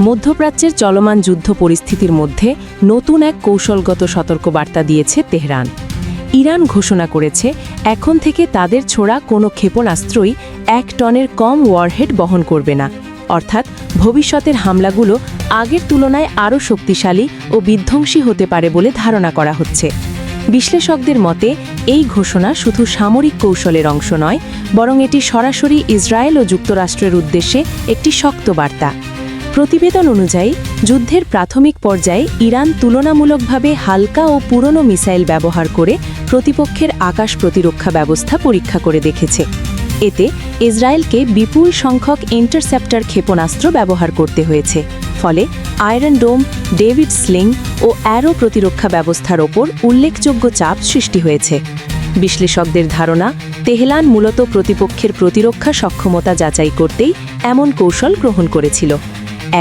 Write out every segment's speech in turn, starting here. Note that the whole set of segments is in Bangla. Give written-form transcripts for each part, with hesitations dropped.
মধ্যপ্রাচ্যের চলমান যুদ্ধ পরিস্থিতির মধ্যে নতুন এক কৌশলগত সতর্কবার্তা দিয়েছে তেহরান। ইরান ঘোষণা করেছে এখন থেকে তাদের ছোড়া কোনো ক্ষেপণাস্ত্রই 1 টনের কম ওয়ারহেড বহন করবে না, অর্থাৎ ভবিষ্যতের হামলাগুলো আগের তুলনায় আরও শক্তিশালী ও বিধ্বংসী হতে পারে বলে ধারণা করা হচ্ছে। বিশ্লেষকদের মতে এই ঘোষণা শুধু সামরিক কৌশলের অংশ নয়, বরং এটি সরাসরি ইসরায়েল ও যুক্তরাষ্ট্রের উদ্দেশ্যে একটি শক্ত বার্তা। প্রতিবেদন অনুযায়ী যুদ্ধের প্রাথমিক পর্যায়ে ইরান তুলনামূলকভাবে হালকা ও পুরনো মিসাইল ব্যবহার করে প্রতিপক্ষের আকাশ প্রতিরক্ষা ব্যবস্থা পরীক্ষা করে দেখেছে। এতে ইসরায়েলকে বিপুল সংখ্যক ইন্টারসেপ্টর ক্ষেপণাস্ত্র ব্যবহার করতে হয়েছে, ফলে আয়রন ডোম, ডেভিড স্লিং ও অ্যারো প্রতিরক্ষা ব্যবস্থার ওপর উল্লেখযোগ্য চাপ সৃষ্টি হয়েছে। বিশ্লেষকদের ধারণা, তেহরান মূলত প্রতিপক্ষের প্রতিরক্ষা সক্ষমতা যাচাই করতেই এমন কৌশল গ্রহণ করেছিল।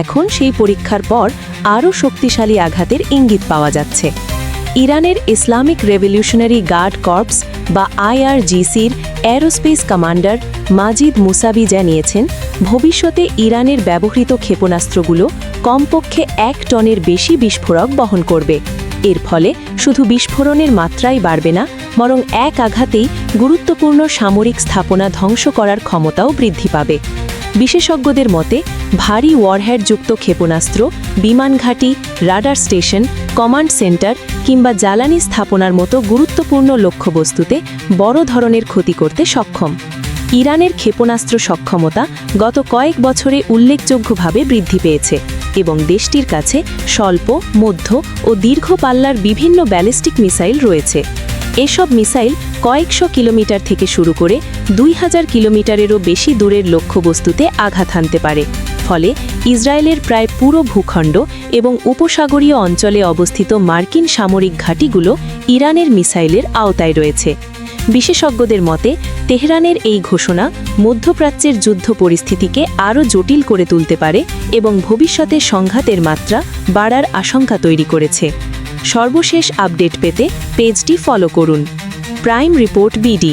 এখন সেই পরীক্ষার পর আরও শক্তিশালী আঘাতের ইঙ্গিত পাওয়া যাচ্ছে। ইরানের ইসলামিক রেভলিউশনারি গার্ড কর্পস বা IRGCর অ্যারোস্পেস কমান্ডার মাজিদ মুসাবি জানিয়েছেন, ভবিষ্যতে ইরানের ব্যবহৃত ক্ষেপণাস্ত্রগুলো কমপক্ষে 1 টনের বেশি বিস্ফোরক বহন করবে। এর ফলে শুধু বিস্ফোরণের মাত্রাই বাড়বে না, বরং এক আঘাতেই গুরুত্বপূর্ণ সামরিক স্থাপনা ধ্বংস করার ক্ষমতাও বৃদ্ধি পাবে। বিশেষজ্ঞদের মতে ভারী ওয়ারহেডযুক্ত ক্ষেপণাস্ত্র বিমান ঘাঁটি, রাডার স্টেশন, কমান্ড সেন্টার কিংবা জ্বালানি স্থাপনার মতো গুরুত্বপূর্ণ লক্ষ্যবস্তুতে বড় ধরনের ক্ষতি করতে সক্ষম। ইরানের ক্ষেপণাস্ত্র সক্ষমতা গত কয়েক বছরে উল্লেখযোগ্যভাবে বৃদ্ধি পেয়েছে এবং দেশটির কাছে স্বল্প, মধ্য ও দীর্ঘ পাল্লার বিভিন্ন ব্যালিস্টিক মিসাইল রয়েছে। এসব মিসাইল কয়েকশো কিলোমিটার থেকে শুরু করে 2000 কিলোমিটারেরও বেশি দূরের লক্ষ্যবস্তুতে আঘাত হানতে পারে। ফলে ইসরায়েলের প্রায় পুরো ভূখণ্ড এবং উপসাগরীয় অঞ্চলে অবস্থিত মার্কিন সামরিক ঘাঁটিগুলো ইরানের মিসাইলের আওতায় রয়েছে। বিশেষজ্ঞদের মতে তেহরানের এই ঘোষণা মধ্যপ্রাচ্যের যুদ্ধ পরিস্থিতিকে আরও জটিল করে তুলতে পারে এবং ভবিষ্যতে সংঘাতের মাত্রা বাড়ার আশঙ্কা তৈরি করেছে। সর্বশেষ আপডেট পেতে পেজটি ফলো করুন। Prime report BD।